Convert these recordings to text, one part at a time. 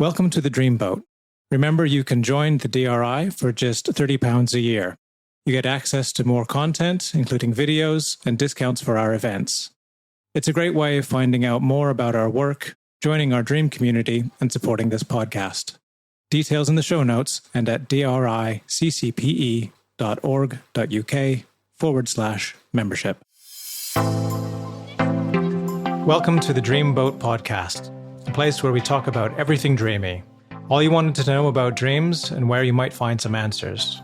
Welcome to the Dreamboat. Remember, you can join the DRI for just £30 a year. You get access to more content, including videos and discounts for our events. It's a great way of finding out more about our work, joining our dream community, and supporting this podcast. Details in the show notes and at driccpe.org.uk/membership. Welcome to the Dreamboat podcast, a place where we talk about everything dreamy, all you wanted to know about dreams and where you might find some answers.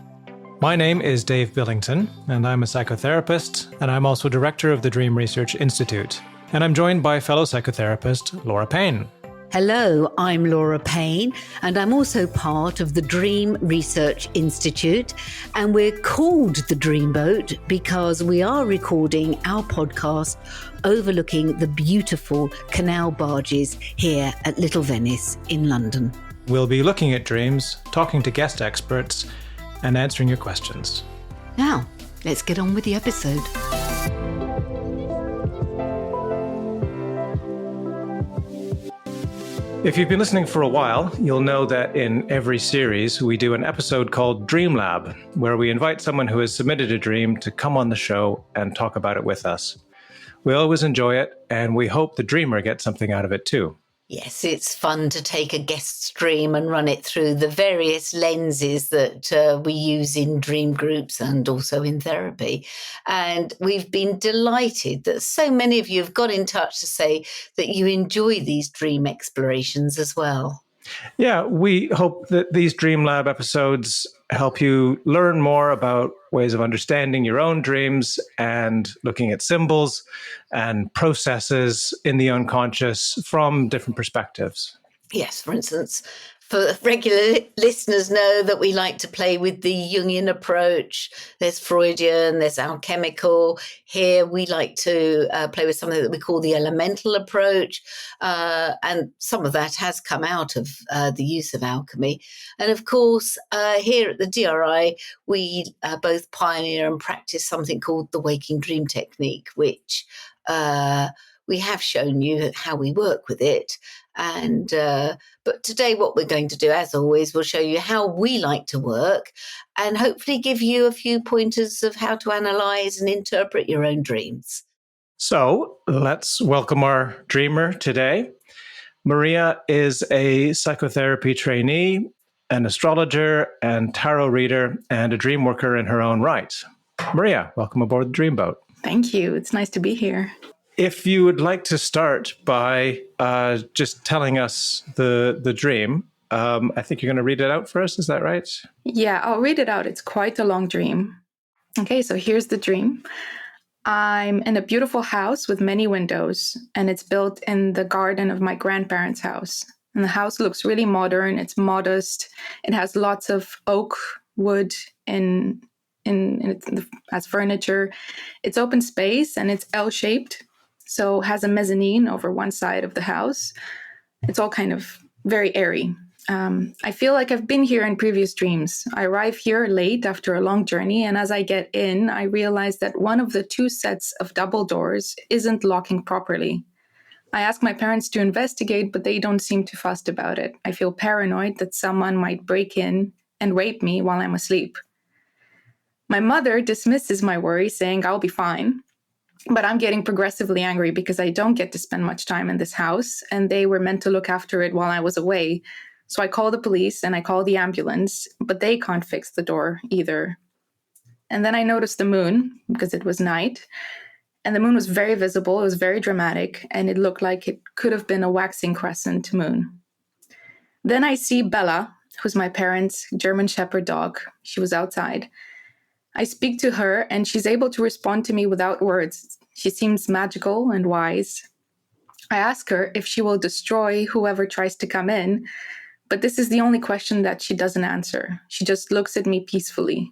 My name is Dave Billington, and I'm a psychotherapist, and I'm also director of the Dream Research Institute. And I'm joined by fellow psychotherapist Laura Payne. Hello, I'm Laura Payne, and I'm also part of the Dream Research Institute. And we're called the Dreamboat because we are recording our podcast overlooking the beautiful canal barges here at Little Venice in London. We'll be looking at dreams, talking to guest experts, and answering your questions. Now, let's get on with the episode. If you've been listening for a while, you'll know that in every series, we do an episode called Dream Lab, where we invite someone who has submitted a dream to come on the show and talk about it with us. We always enjoy it, and we hope the dreamer gets something out of it too. Yes, it's fun to take a guest dream and run it through the various lenses that we use in dream groups and also in therapy. And we've been delighted that so many of you have got in touch to say that you enjoy these dream explorations as well. Yeah, we hope that these Dream Lab episodes help you learn more about ways of understanding your own dreams and looking at symbols and processes in the unconscious from different perspectives. Yes, for instance, for regular listeners know that we like to play with the Jungian approach. There's Freudian, there's alchemical. Here we like to play with something that we call the elemental approach. And some of that has come out of the use of alchemy. And of course, here at the DRI, we both pioneer and practice something called the waking dream technique, which we have shown you how we work with it. And but today what we're going to do, as always, we'll show you how we like to work and hopefully give you a few pointers of how to analyze and interpret your own dreams. So let's welcome our dreamer today. Maria is a psychotherapy trainee, an astrologer and tarot reader, and a dream worker in her own right. Maria, welcome aboard the Dreamboat. Thank you. It's nice to be here. If you would like to start by just telling us the dream, I think you're going to read it out for us. Is that right? Yeah, I'll read it out. It's quite a long dream. Okay, so here's the dream. I'm in a beautiful house with many windows, and it's built in the garden of my grandparents' house. And the house looks really modern. It's modest. It has lots of oak wood as furniture. It's open space, and it's L-shaped. So has a mezzanine over one side of the house. It's all kind of very airy. I feel like I've been here in previous dreams. I arrive here late after a long journey, and as I get in, I realize that one of the two sets of double doors isn't locking properly. I ask my parents to investigate, but they don't seem too fussed about it. I feel paranoid that someone might break in and rape me while I'm asleep. My mother dismisses my worry, saying I'll be fine. But I'm getting progressively angry because I don't get to spend much time in this house, and they were meant to look after it while I was away. So I call the police and I call the ambulance, but they can't fix the door either. And then I noticed the moon because it was night, and the moon was very visible. It was very dramatic, and it looked like it could have been a waxing crescent moon. Then I see Bella, who's my parents' German Shepherd dog. She was outside. I speak to her, and she's able to respond to me without words. She seems magical and wise. I ask her if she will destroy whoever tries to come in, but this is the only question that she doesn't answer. She just looks at me peacefully.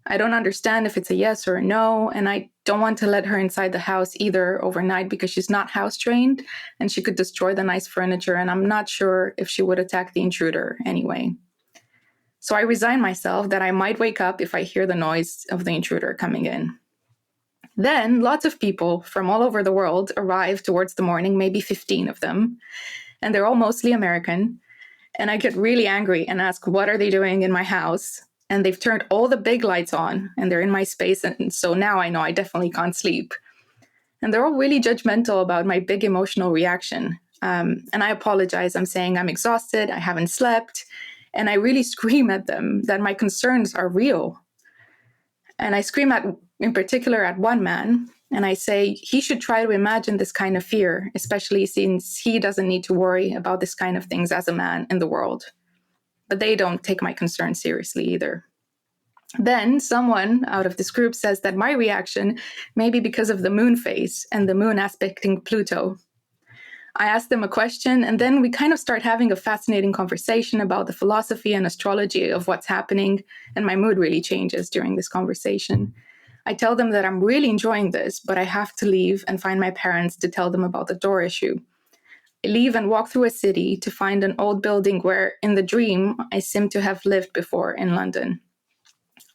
I don't understand if it's a yes or a no, and I don't want to let her inside the house either overnight because she's not house trained, and she could destroy the nice furniture, and I'm not sure if she would attack the intruder anyway. So I resign myself that I might wake up if I hear the noise of the intruder coming in. Then lots of people from all over the world arrive towards the morning, maybe 15 of them, and they're all mostly American. And I get really angry and ask, what are they doing in my house? And they've turned all the big lights on and they're in my space. And so now I know I definitely can't sleep. And they're all really judgmental about my big emotional reaction. And I apologize. I'm saying I'm exhausted. I haven't slept. And I really scream at them that my concerns are real. And I scream in particular at one man. And I say he should try to imagine this kind of fear, especially since he doesn't need to worry about this kind of things as a man in the world. But they don't take my concerns seriously either. Then someone out of this group says that my reaction may be because of the moon phase and the moon aspecting Pluto. I ask them a question, and then we kind of start having a fascinating conversation about the philosophy and astrology of what's happening, and my mood really changes during this conversation. I tell them that I'm really enjoying this, but I have to leave and find my parents to tell them about the door issue. I leave and walk through a city to find an old building where, in the dream, I seem to have lived before in London.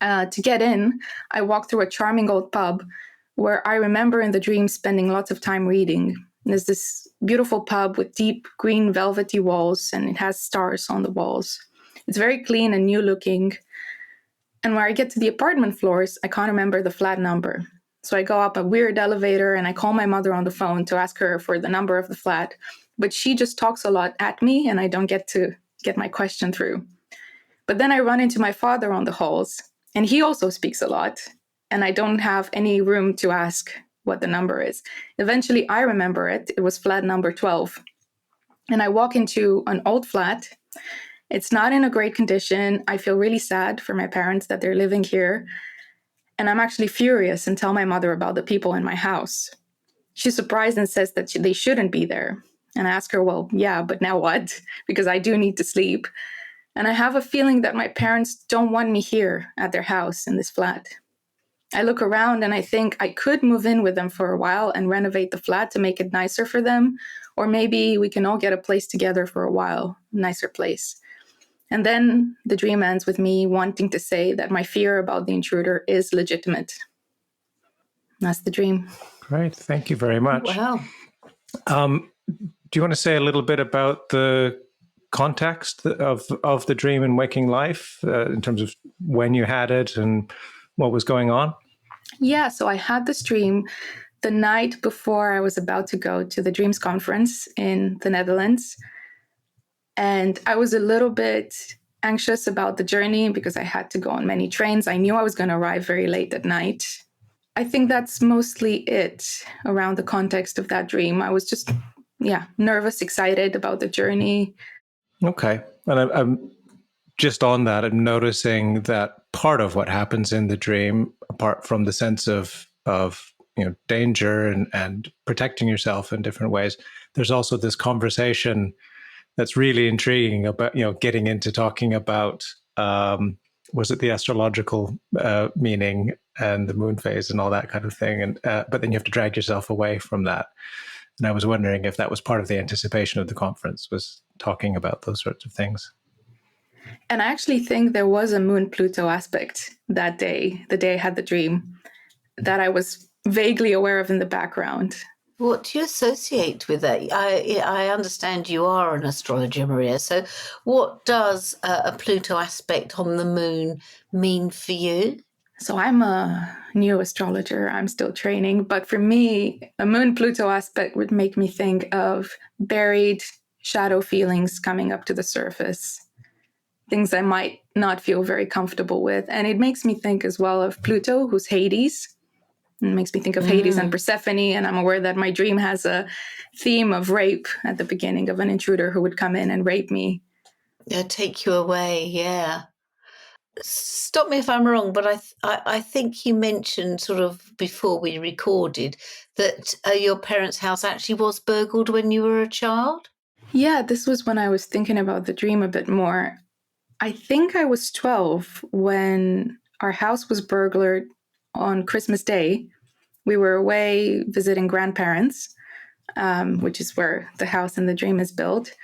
To get in, I walk through a charming old pub where I remember in the dream spending lots of time reading. There's this beautiful pub with deep green velvety walls, and it has stars on the walls. It's very clean and new looking. And when I get to the apartment floors, I can't remember the flat number. So I go up a weird elevator and I call my mother on the phone to ask her for the number of the flat. But she just talks a lot at me and I don't get to get my question through. But then I run into my father on the halls, and he also speaks a lot. And I don't have any room to ask what the number is. Eventually, I remember it. It was flat number 12. And I walk into an old flat. It's not in a great condition. I feel really sad for my parents that they're living here. And I'm actually furious and tell my mother about the people in my house. She's surprised and says that they shouldn't be there. And I ask her, well, yeah, but now what? Because I do need to sleep. And I have a feeling that my parents don't want me here at their house in this flat. I look around and I think I could move in with them for a while and renovate the flat to make it nicer for them. Or maybe we can all get a place together for a while, a nicer place. And then the dream ends with me wanting to say that my fear about the intruder is legitimate. That's the dream. Great. Thank you very much. Wow. Do you want to say a little bit about the context of the dream in waking life in terms of when you had it and what was going on? Yeah, so I had this dream the night before I was about to go to the Dreams Conference in the Netherlands. And I was a little bit anxious about the journey because I had to go on many trains. I knew I was going to arrive very late at night. I think that's mostly it around the context of that dream. I was just, nervous, excited about the journey. Okay. And I'm just on that, I'm noticing that part of what happens in the dream, apart from the sense of danger and protecting yourself in different ways, there's also this conversation that's really intriguing about, getting into talking about, was it the astrological meaning and the moon phase and all that kind of thing. And but then you have to drag yourself away from that. And I was wondering if that was part of the anticipation of the conference, was talking about those sorts of things. And I actually think there was a moon-Pluto aspect that day, the day I had the dream, that I was vaguely aware of in the background. What do you associate with that? I understand you are an astrologer, Maria. So what does a Pluto aspect on the moon mean for you? So I'm a new astrologer. I'm still training. But for me, a moon-Pluto aspect would make me think of buried shadow feelings coming up to the surface, things I might not feel very comfortable with. And it makes me think as well of Pluto, who's Hades. It makes me think of Hades and Persephone, and I'm aware that my dream has a theme of rape at the beginning, of an intruder who would come in and rape me. Yeah, take you away, yeah. Stop me if I'm wrong, but I think you mentioned sort of before we recorded that your parents' house actually was burgled when you were a child? Yeah, this was when I was thinking about the dream a bit more. I think I was 12 when our house was burglared on Christmas Day. We were away visiting grandparents, which is where the house in the dream is built.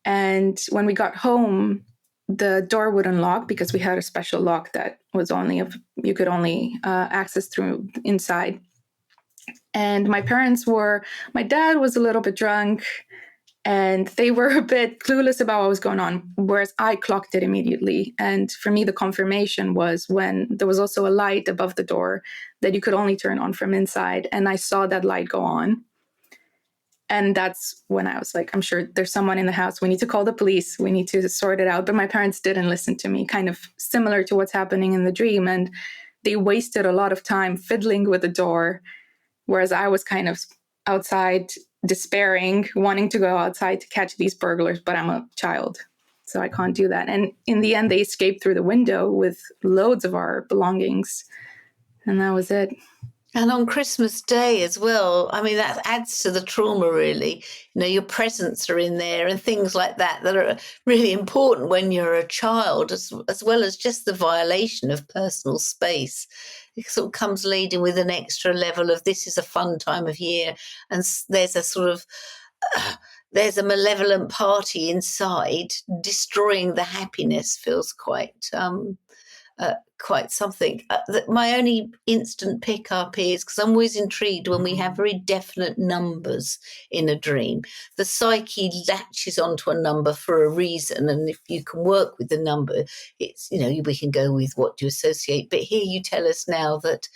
And when we got home, the door wouldn't lock because we had a special lock that was you could only access through inside. And my dad was a little bit drunk, And they were a bit clueless about what was going on, whereas I clocked it immediately. And for me, the confirmation was when there was also a light above the door that you could only turn on from inside. And I saw that light go on. And that's when I was like, I'm sure there's someone in the house. We need to call the police. We need to sort it out. But my parents didn't listen to me, kind of similar to what's happening in the dream. And they wasted a lot of time fiddling with the door, whereas I was kind of outside despairing, wanting to go outside to catch these burglars, but I'm a child, so I can't do that. And in the end, they escaped through the window with loads of our belongings, and that was it. And on Christmas Day as well, I mean, that adds to the trauma, really. You know, your presents are in there and things like that that are really important when you're a child, as well as just the violation of personal space. It sort of comes laden with an extra level of this is a fun time of year, and there's a sort of there's a malevolent party inside. Destroying the happiness feels quite something. My only instant pickup is because I'm always intrigued when we have very definite numbers in a dream. The psyche latches onto a number for a reason, and if you can work with the number, it's, you know, we can go with what you associate. But here you tell us now that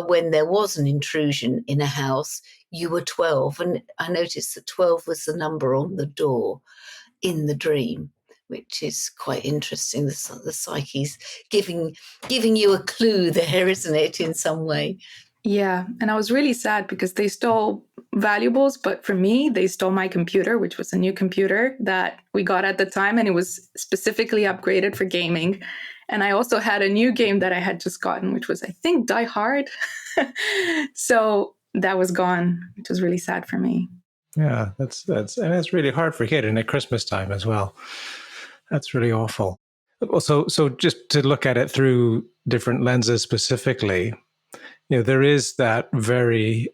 when there was an intrusion in a house, you were 12, and I noticed that 12 was the number on the door in the dream, which is quite interesting. The psyche's giving you a clue there, isn't it, in some way? Yeah, and I was really sad because they stole valuables, but for me, they stole my computer, which was a new computer that we got at the time, and it was specifically upgraded for gaming. And I also had a new game that I had just gotten, which was, I think, Die Hard. So that was gone, which was really sad for me. Yeah, that's and it's really hard for a kid, and at Christmas time as well. That's really awful. So just to look at it through different lenses specifically, you know, there is that very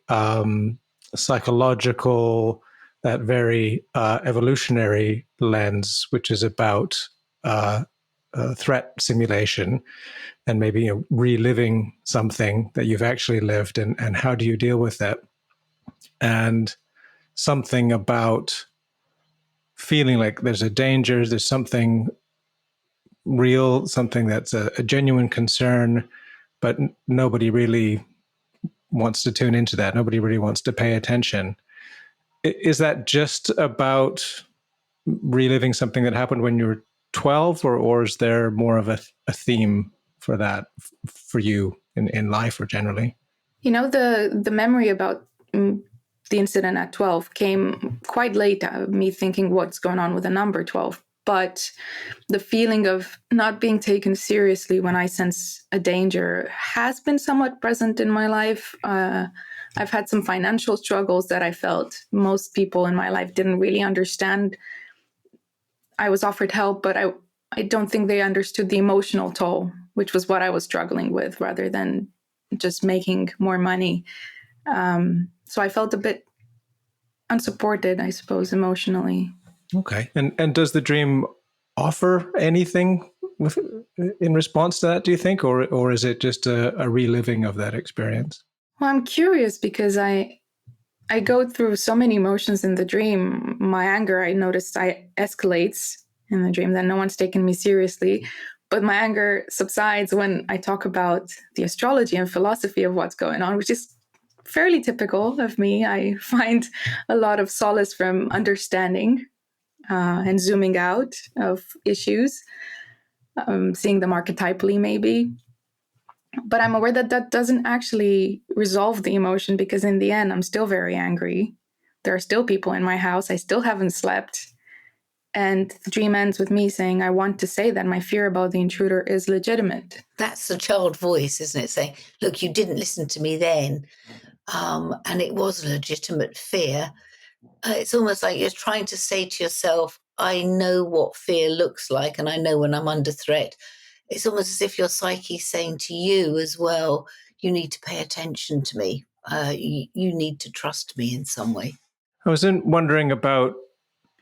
psychological, that very evolutionary lens, which is about threat simulation and maybe, you know, reliving something that you've actually lived, and how do you deal with it? And something about feeling like there's a danger, there's something real, something that's a genuine concern, but nobody really wants to tune into that. Nobody really wants to pay attention. Is that just about reliving something that happened when you were 12, or is there more of a theme for that for you in life or generally? You know, the memory about the incident at 12 came quite late, me thinking what's going on with the number 12. But the feeling of not being taken seriously when I sense a danger has been somewhat present in my life. I've had some financial struggles that I felt most people in my life didn't really understand. I was offered help, but I don't think they understood the emotional toll, which was what I was struggling with, rather than just making more money. So I felt a bit unsupported, I suppose, emotionally. Okay. And does the dream offer anything in response to that, do you think? Or is it just a reliving of that experience? Well, I'm curious because I go through so many emotions in the dream. My anger, I noticed, escalates in the dream, that no one's taken me seriously. But my anger subsides when I talk about the astrology and philosophy of what's going on, which is fairly typical of me. I find a lot of solace from understanding and zooming out of issues, seeing them archetypally maybe. But I'm aware that that doesn't actually resolve the emotion, because in the end, I'm still very angry. There are still people in my house. I still haven't slept. And the dream ends with me saying, I want to say that my fear about the intruder is legitimate. That's the child voice, isn't it? Saying, look, you didn't listen to me then. And it was a legitimate fear. It's almost like you're trying to say to yourself, I know what fear looks like, and I know when I'm under threat. It's almost as if your psyche is saying to you as well, you need to pay attention to me. You need to trust me in some way. I was wondering about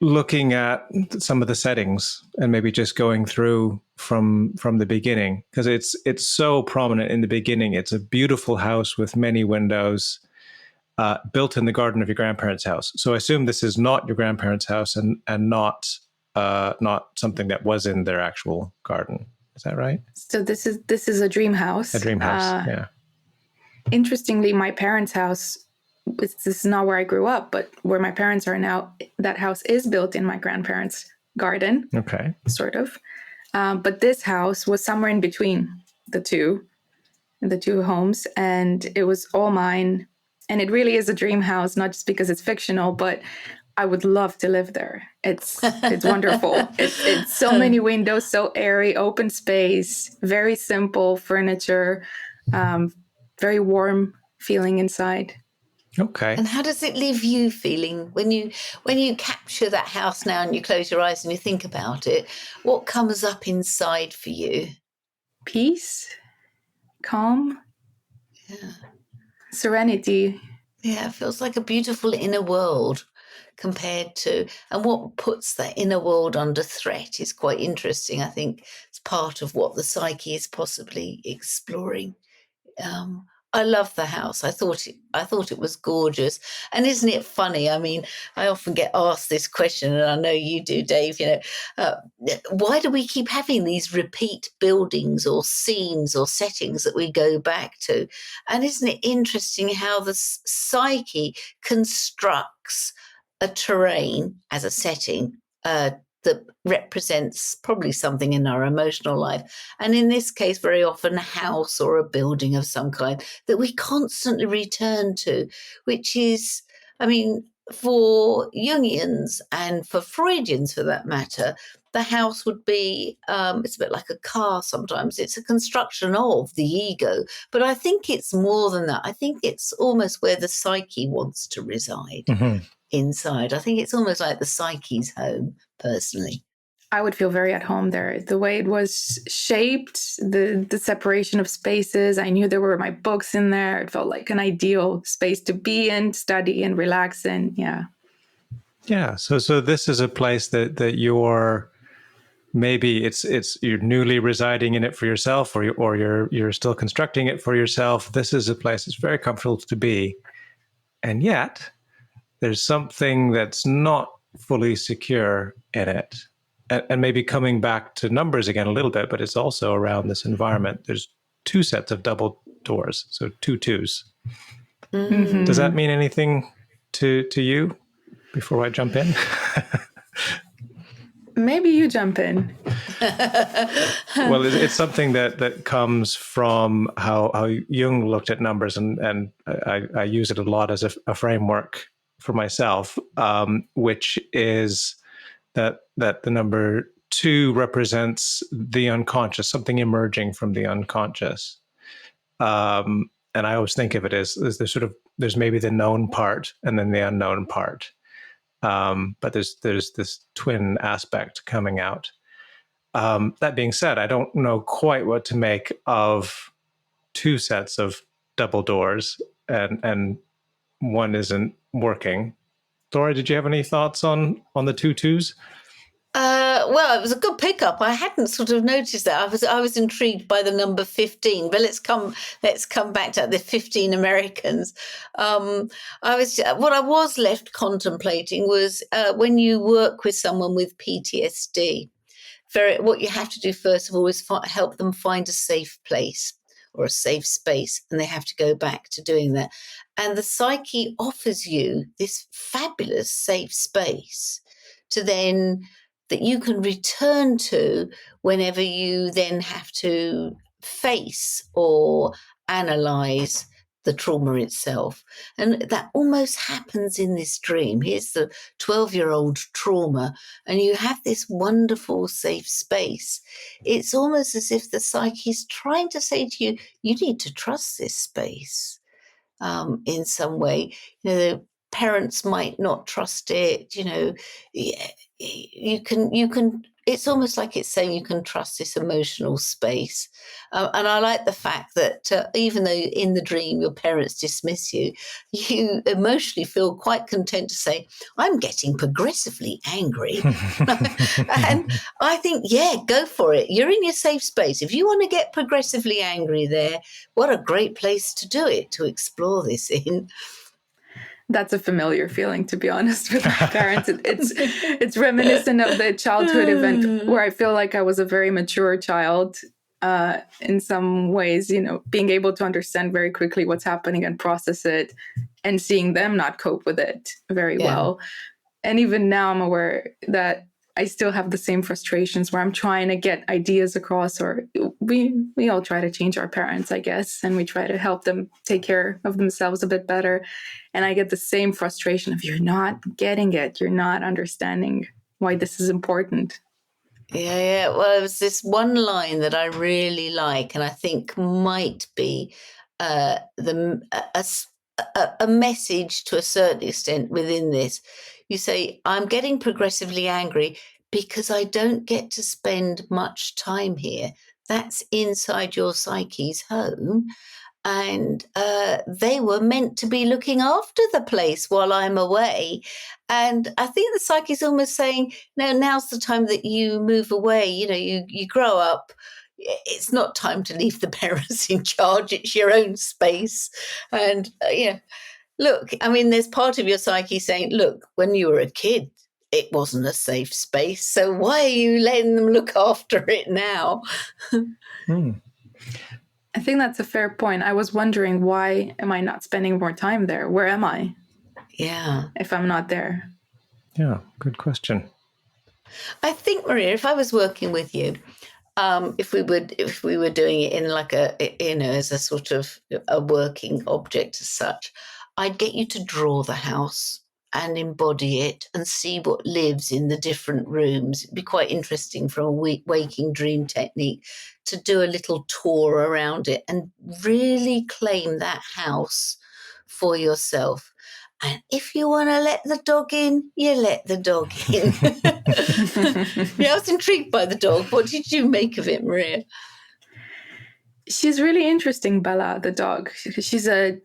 looking at some of the settings and maybe just going through from the beginning, because it's so prominent in the beginning. It's a beautiful house with many windows. built in the garden of your grandparents' house. So I assume this is not your grandparents' house and not something that was in their actual garden. Is that right? So this is a dream house. A dream house, yeah. Interestingly, my parents' house, this is not where I grew up, but where my parents are now, that house is built in my grandparents' garden. Okay. Sort of. But this house was somewhere in between the two homes, and it was all mine. And it really is a dream house, not just because it's fictional, but I would love to live there. It's wonderful. It's so many windows, so airy, open space, very simple furniture, very warm feeling inside. Okay. And how does it leave you feeling when you capture that house now and you close your eyes and you think about it? What comes up inside for you? Peace, calm, serenity. Yeah, it feels like a beautiful inner world compared to, and what puts that inner world under threat is quite interesting. I think it's part of what the psyche is possibly exploring. I love the house. I thought it was gorgeous. And isn't it funny? I mean, I often get asked this question, and I know you do, Dave, why do we keep having these repeat buildings or scenes or settings that we go back to? And isn't it interesting how the psyche constructs a terrain as a setting that represents probably something in our emotional life. And in this case, very often a house or a building of some kind that we constantly return to, which is, I mean, for Jungians and for Freudians for that matter, the house would be, it's a bit like a car sometimes. It's a construction of the ego. But I think it's more than that. I think it's almost where the psyche wants to reside. Mm-hmm. Inside. I think it's almost like the psyche's home, personally. I would feel very at home there. The way it was shaped, the separation of spaces. I knew there were my books in there. It felt like an ideal space to be in, study and relax in. Yeah. Yeah. So this is a place that you're maybe it's you're newly residing in it for yourself, or you're still constructing it for yourself. This is a place that's very comfortable to be, and yet there's something that's not fully secure in it. And maybe coming back to numbers again a little bit, but it's also around this environment. There's 2 sets of double doors, so 2 twos. Mm-hmm. Does that mean anything to you before I jump in? Maybe you jump in. Well, it's something that comes from how Jung looked at numbers, and I use it a lot as a framework for myself, which is that the number 2 represents the unconscious, something emerging from the unconscious. And I always think of it as there's maybe the known part and then the unknown part. But there's this twin aspect coming out. That being said, I don't know quite what to make of 2 sets of double doors and one isn't working. Dora, did you have any thoughts on the 2 twos? Well, it was a good pickup. I hadn't sort of noticed that. I was intrigued by the number 15, but let's come back to the 15 Americans. What I was left contemplating was when you work with someone with PTSD, what you have to do first of all is help them find a safe place or a safe space, and they have to go back to doing that. And the psyche offers you this fabulous safe space that you can return to whenever you then have to face or analyze the trauma itself. And that almost happens in this dream. Here's the 12-year-old trauma, and you have this wonderful safe space. It's almost as if the psyche is trying to say to you, you need to trust this space in some way. The parents might not trust it. You can. It's almost like it's saying you can trust this emotional space. And I like the fact that even though in the dream your parents dismiss you, you emotionally feel quite content to say, I'm getting progressively angry. And I think, yeah, go for it. You're in your safe space. If you want to get progressively angry there, what a great place to do it, to explore this in. That's a familiar feeling, to be honest, with my parents. It's reminiscent of the childhood event where I feel like I was a very mature child in some ways, being able to understand very quickly what's happening and process it, and seeing them not cope with it very well. And even now I'm aware that I still have the same frustrations where I'm trying to get ideas across, or we all try to change our parents, I guess, and we try to help them take care of themselves a bit better. And I get the same frustration of, you're not getting it. You're not understanding why this is important. Yeah. Well, it was this one line that I really like, and I think might be a message to a certain extent within this. You say, I'm getting progressively angry because I don't get to spend much time here. That's inside your psyche's home. And they were meant to be looking after the place while I'm away. And I think the psyche's almost saying, no, now's the time that you move away. You grow up. It's not time to leave the parents in charge. It's your own space. And, look, I mean, there's part of your psyche saying, look, when you were a kid, it wasn't a safe space. So why are you letting them look after it now? I think that's a fair point. I was wondering, why am I not spending more time there? Where am I? Yeah. If I'm not there. Yeah, good question. I think, Maria, if I was working with you, if we were doing it in like as a sort of a working object as such, I'd get you to draw the house and embody it and see what lives in the different rooms. It'd be quite interesting from a waking dream technique to do a little tour around it and really claim that house for yourself. And if you want to let the dog in, you let the dog in. Yeah, I was intrigued by the dog. What did you make of it, Maria? She's really interesting, Bella, the dog. She's an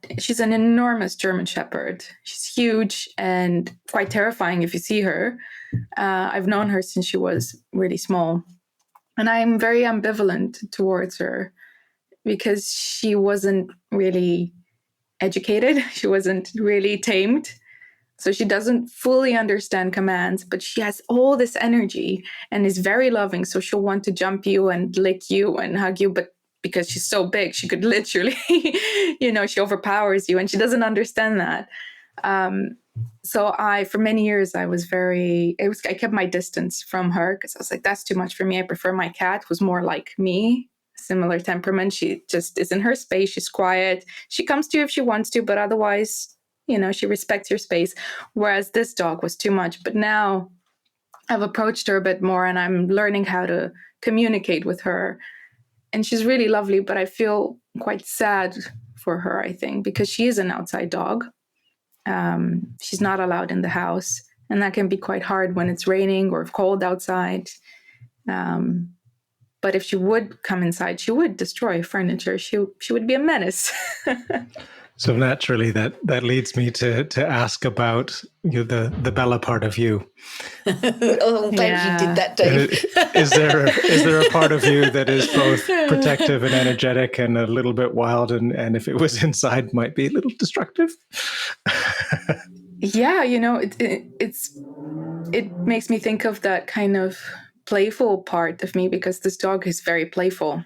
enormous German Shepherd. She's huge and quite terrifying if you see her. I've known her since she was really small. And I'm very ambivalent towards her because she wasn't really educated. She wasn't really tamed. So she doesn't fully understand commands, but she has all this energy and is very loving. So she'll want to jump you and lick you and hug you, but because she's so big, she could literally, she overpowers you, and she doesn't understand that. So for many years, I kept my distance from her because I was like, that's too much for me. I prefer my cat, who's more like me, similar temperament. She just is in her space. She's quiet. She comes to you if she wants to, but otherwise, she respects your space. Whereas this dog was too much. But now I've approached her a bit more, and I'm learning how to communicate with her. And she's really lovely, but I feel quite sad for her, I think, because she is an outside dog. She's not allowed in the house, and that can be quite hard when it's raining or cold outside. But if she would come inside, she would destroy furniture. She would be a menace. So naturally, that leads me to ask about the Bella part of you. Oh, I'm glad you did that, Dave. Is there a part of you that is both protective and energetic and a little bit wild, and if it was inside, might be a little destructive? Yeah, it makes me think of that kind of playful part of me, because this dog is very playful.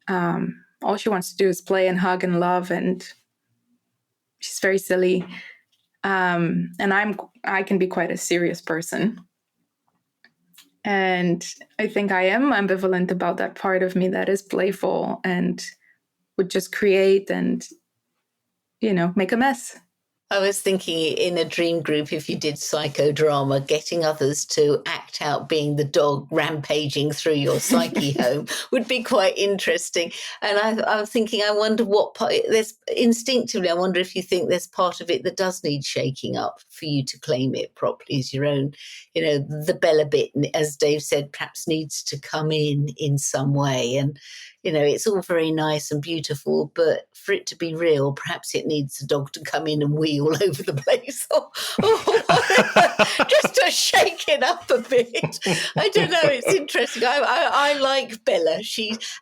All she wants to do is play and hug and love, and she's very silly. And I can be quite a serious person. And I think I am ambivalent about that part of me that is playful and would just create and, make a mess. I was thinking in a dream group, if you did psychodrama, getting others to act out being the dog rampaging through your psyche home would be quite interesting. And I was thinking, I wonder what part, instinctively, I wonder if you think there's part of it that does need shaking up for you to claim it properly as your own, the Bella bit, as Dave said, perhaps needs to come in some way. And, it's all very nice and beautiful, but for it to be real, perhaps it needs the dog to come in and wee all over the place or whatever, just to shake it up a bit. I don't know. It's interesting. I like Bella.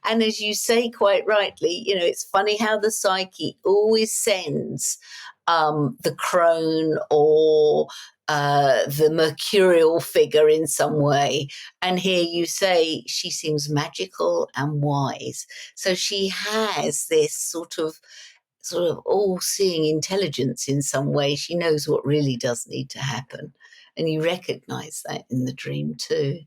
And as you say quite rightly, it's funny how the psyche always sends the crone or the mercurial figure in some way. And here you say she seems magical and wise. So she has this sort of all-seeing intelligence in some way. She knows what really does need to happen. And you recognize that in the dream too.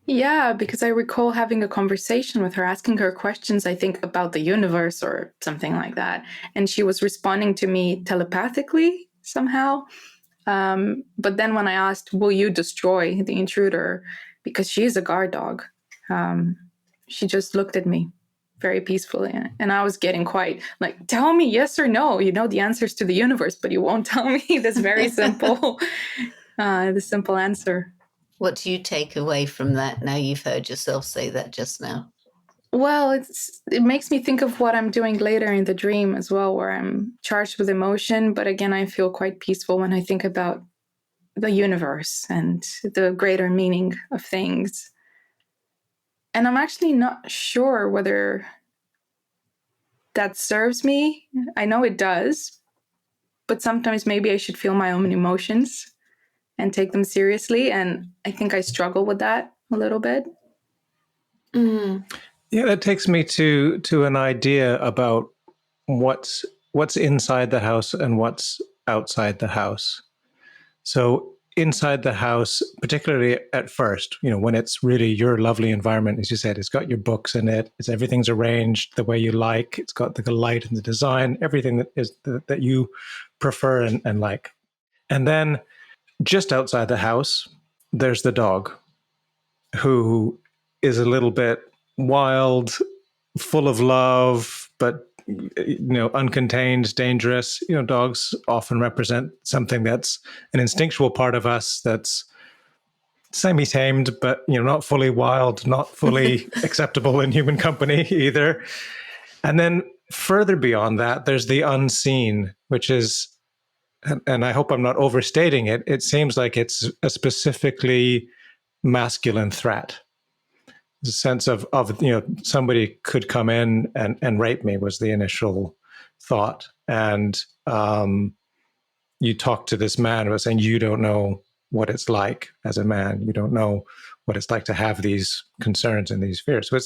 Yeah, because I recall having a conversation with her, asking her questions, I think, about the universe or something like that. And she was responding to me telepathically somehow. But then when I asked, will you destroy the intruder? Because she is a guard dog. She just looked at me very peacefully. And I was getting quite like, tell me yes or no. You know the answers to the universe, but you won't tell me this very simple, the simple answer. What do you take away from that now you've heard yourself say that just now? Well, it makes me think of what I'm doing later in the dream as well, where I'm charged with emotion. But again, I feel quite peaceful when I think about the universe and the greater meaning of things. And I'm actually not sure whether that serves me. I know it does, but sometimes maybe I should feel my own emotions and take them seriously. And I think I struggle with that a little bit. Mm. Yeah, that takes me to an idea about what's inside the house and what's outside the house. So inside the house, particularly at first, when it's really your lovely environment, as you said, it's got your books in it, everything's arranged the way you like, it's got the light and the design, everything that you prefer and like. And then just outside the house, there's the dog, who is a little bit wild, full of love, but uncontained, dangerous. Dogs often represent something that's an instinctual part of us that's semi-tamed, but not fully wild, not fully acceptable in human company either. And then further beyond that, there's the unseen, which is, and I hope I'm not overstating it, it seems like it's a specifically masculine threat. The sense of somebody could come in and rape me was the initial thought. And you talk to this man who was saying, you don't know what it's like as a man. You don't know what it's like to have these concerns and these fears. So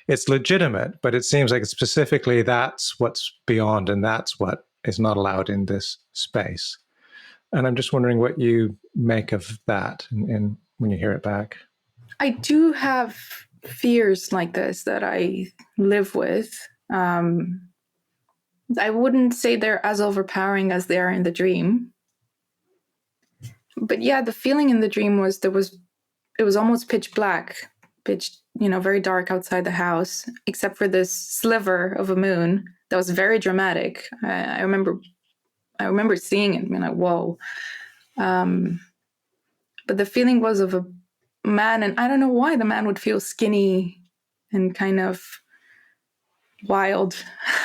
it's legitimate, but it seems like specifically that's what's beyond, and that's what is not allowed in this space. And I'm just wondering what you make of that and when you hear it back. I do have fears like this that I live with. I wouldn't say they're as overpowering as they are in the dream. But yeah, the feeling in the dream was it was almost pitch black, very dark outside the house, except for this sliver of a moon that was very dramatic. I remember seeing it and being like, whoa. But the feeling was of a man, and I don't know why the man would feel skinny and kind of wild.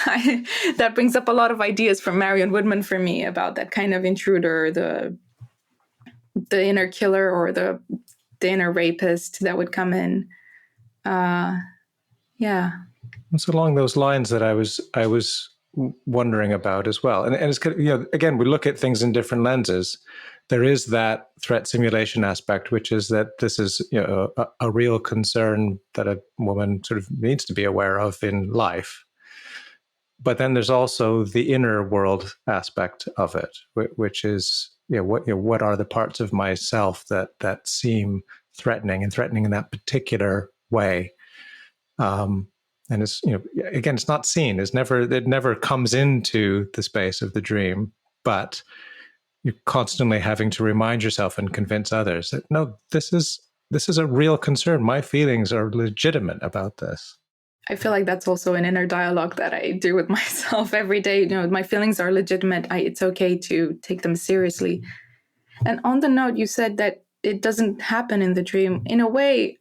That brings up a lot of ideas from Marion Woodman for me about that kind of intruder, the inner killer or the inner rapist that would come in. Yeah. It's along those lines that I was wondering about as well. And it's, again, we look at things in different lenses. There is that threat simulation aspect, which is that this is a real concern that a woman sort of needs to be aware of in life. But then there's also the inner world aspect of it, which is what are the parts of myself that seem threatening in that particular way. And it's again, it's not seen. It never comes into the space of the dream, but you're constantly having to remind yourself and convince others that no, this is a real concern. My feelings are legitimate about this. I feel like that's also an inner dialogue that I do with myself every day. My feelings are legitimate. It's okay to take them seriously. And on the note, you said that it doesn't happen in the dream. In a way,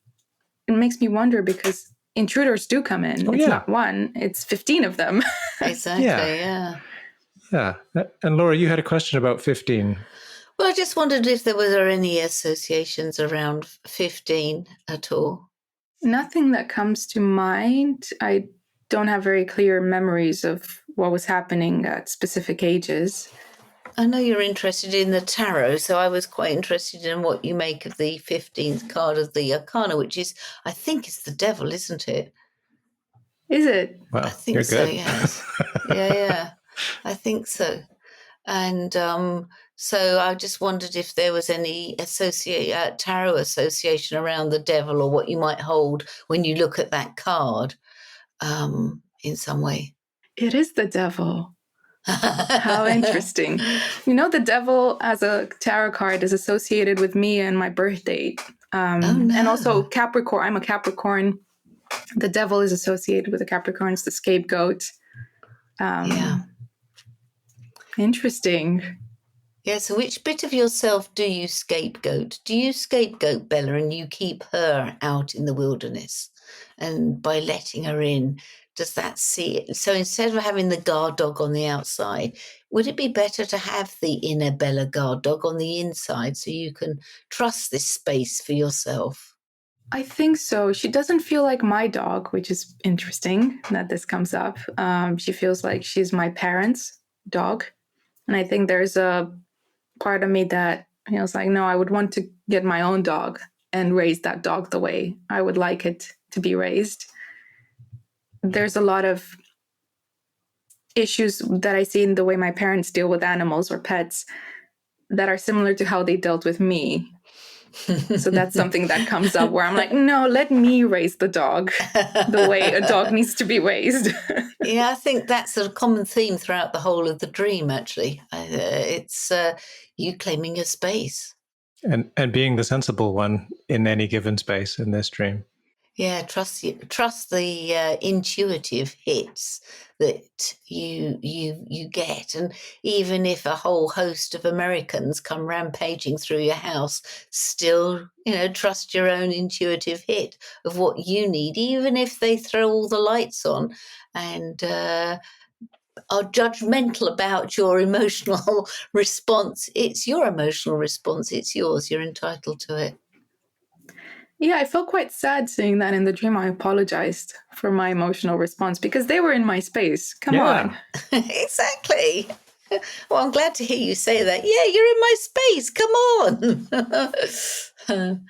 it makes me wonder because intruders do come in. It's not one, it's 15 of them. Exactly, yeah. Yeah. And Laura, you had a question about 15. Well, I just wondered if there were any associations around 15 at all. Nothing that comes to mind. I don't have very clear memories of what was happening at specific ages. I know you're interested in the tarot, so I was quite interested in what you make of the 15th card of the Arcana, which is, I think it's the devil, isn't it? Is it? Well, I think you're so, good. yes. Yeah, I think so. And so I just wondered if there was any tarot association around the devil, or what you might hold when you look at that card in some way. It is the devil. How interesting. You know, the devil as a tarot card is associated with me and my birth date. Oh, no. And also Capricorn. I'm a Capricorn. The devil is associated with the Capricorn. It's the scapegoat. Yeah. Interesting. Yeah, so which bit of yourself do you scapegoat? Do you scapegoat Bella and you keep her out in the wilderness? And by letting her in, does that see it? So instead of having the guard dog on the outside, would it be better to have the inner Bella guard dog on the inside so you can trust this space for yourself? I think so. She doesn't feel like my dog, which is interesting that this comes up. She feels like she's my parents' dog. And I think there's a part of me that was like, no, I would want to get my own dog and raise that dog the way I would like it to be raised. There's a lot of issues that I see in the way my parents deal with animals or pets that are similar to how they dealt with me. So that's something that comes up where I'm like, no, let me raise the dog the way a dog needs to be raised. Yeah, I think that's a common theme throughout the whole of the dream, actually. It's you claiming a space. And being the sensible one in any given space in this dream. Yeah, trust the intuitive hits that you get, and even if a whole host of Americans come rampaging through your house, still trust your own intuitive hit of what you need, even if they throw all the lights on and are judgmental about your emotional response. It's your emotional response. It's yours. You're entitled to it. Yeah, I felt quite sad seeing that in the dream. I apologized for my emotional response because they were in my space. Come on. Exactly. Well, I'm glad to hear you say that. Yeah, you're in my space. Come on.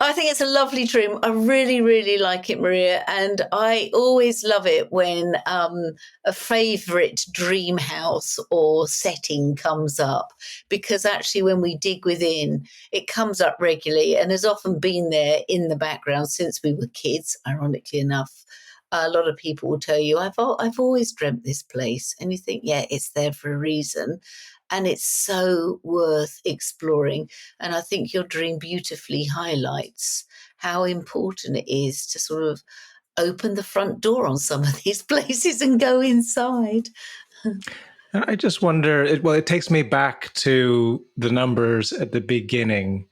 I think it's a lovely dream. I really, really like it, Maria. And I always love it when a favourite dream house or setting comes up, because actually when we dig within, it comes up regularly and has often been there in the background since we were kids, ironically enough. A lot of people will tell you, I've always dreamt this place. And you think, yeah, it's there for a reason. And it's so worth exploring. And I think your dream beautifully highlights how important it is to sort of open the front door on some of these places and go inside. And I just wonder, it takes me back to the numbers at the beginning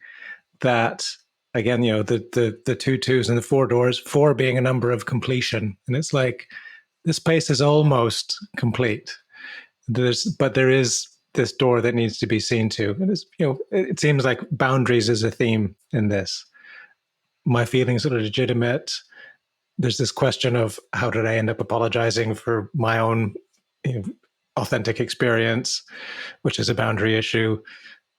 that, again, the two twos and the four doors, four being a number of completion. And it's like, this place is almost complete. But there is this door that needs to be seen to. It seems like boundaries is a theme in this. My feelings are legitimate. There's this question of how did I end up apologizing for my own authentic experience, which is a boundary issue.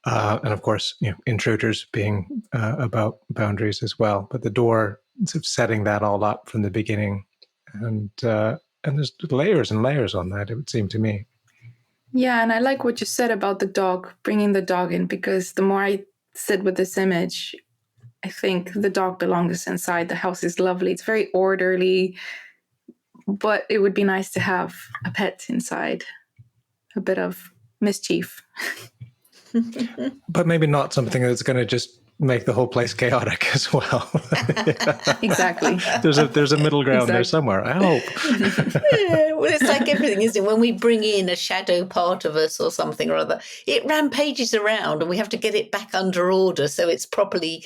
And of course, intruders being about boundaries as well. But the door, sort of setting that all up from the beginning. And there's layers and layers on that, it would seem to me. Yeah, and I like what you said about the dog, bringing the dog in, because the more I sit with this image, I think the dog belongs inside. The house is lovely. It's very orderly, but it would be nice to have a pet inside, a bit of mischief. But maybe not something that's going to just make the whole place chaotic as well. Exactly. There's a middle ground there somewhere, I hope. Yeah, well, it's like everything, isn't it? When we bring in a shadow part of us or something or other, it rampages around and we have to get it back under order so it's properly,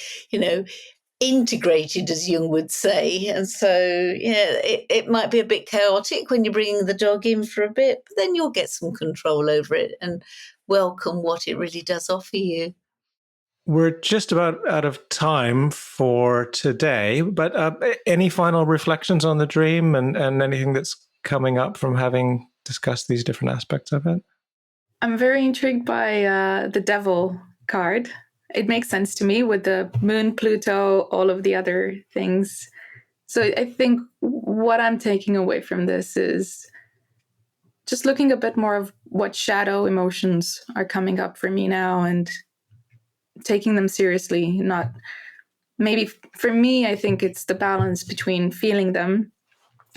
integrated, as Jung would say. And so, it might be a bit chaotic when you're bringing the dog in for a bit, but then you'll get some control over it and welcome what it really does offer you. we're just about out of time for today, but any final reflections on the dream and anything that's coming up from having discussed these different aspects of it? I'm very intrigued by the devil card. It makes sense to me with the moon, Pluto, all of the other things. So I think what I'm taking away from this is just looking a bit more of what shadow emotions are coming up for me now and taking them seriously. Not maybe for me, I think it's the balance between feeling them,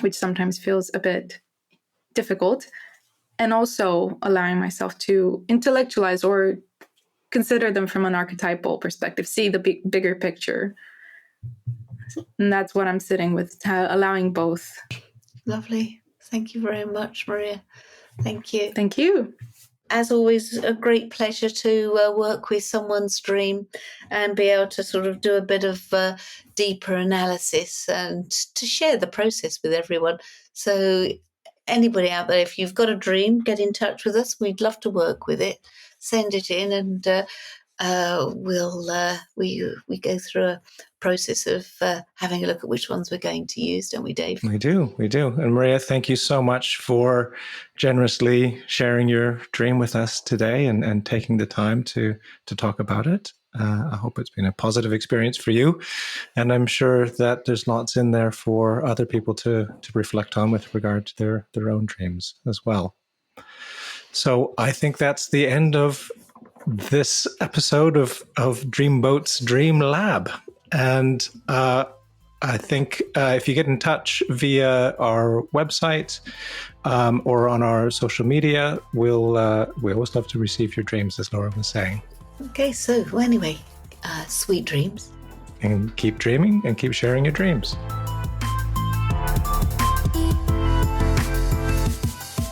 which sometimes feels a bit difficult, and also allowing myself to intellectualize or consider them from an archetypal perspective, see the bigger picture. And that's what I'm sitting with, allowing both. Lovely. Thank you very much, Maria. Thank you. Thank you. As always, a great pleasure to work with someone's dream and be able to sort of do a bit of deeper analysis and to share the process with everyone. So anybody out there, if you've got a dream, get in touch with us. We'd love to work with it. Send it in, and we go through a process of having a look at which ones we're going to use, don't we, Dave? We do. And Maria, thank you so much for generously sharing your dream with us today and taking the time to talk about it. I hope it's been a positive experience for you, and I'm sure that there's lots in there for other people to reflect on with regard to their own dreams as well. So I think that's the end of this episode of Dreamboat's Dream Lab. And I think if you get in touch via our website or on our social media, we always love to receive your dreams, as Laura was saying. Okay, so anyway, sweet dreams. And keep dreaming and keep sharing your dreams.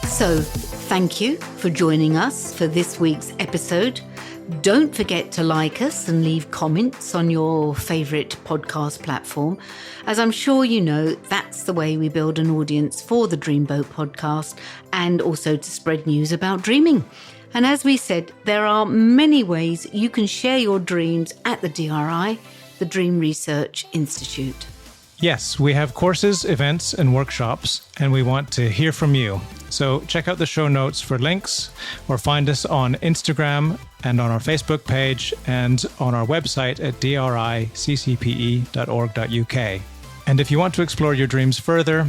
So, thank you for joining us for this week's episode. Don't forget to like us and leave comments on your favourite podcast platform. As I'm sure you know, that's the way we build an audience for the Dreamboat podcast and also to spread news about dreaming. And as we said, there are many ways you can share your dreams at the DRI, the Dream Research Institute. Yes, we have courses, events, and workshops, and we want to hear from you. So check out the show notes for links, or find us on Instagram and on our Facebook page and on our website at driccpe.org.uk. And if you want to explore your dreams further,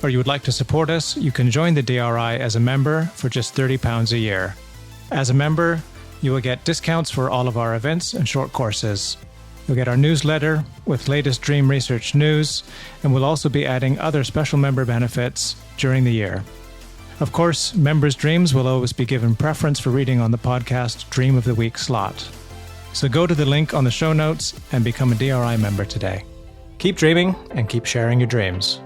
or you would like to support us, you can join the DRI as a member for just £30 a year. As a member, you will get discounts for all of our events and short courses. You'll get our newsletter with latest dream research news, and we'll also be adding other special member benefits during the year. Of course, members' dreams will always be given preference for reading on the podcast Dream of the Week slot. So go to the link on the show notes and become a DRI member today. Keep dreaming and keep sharing your dreams.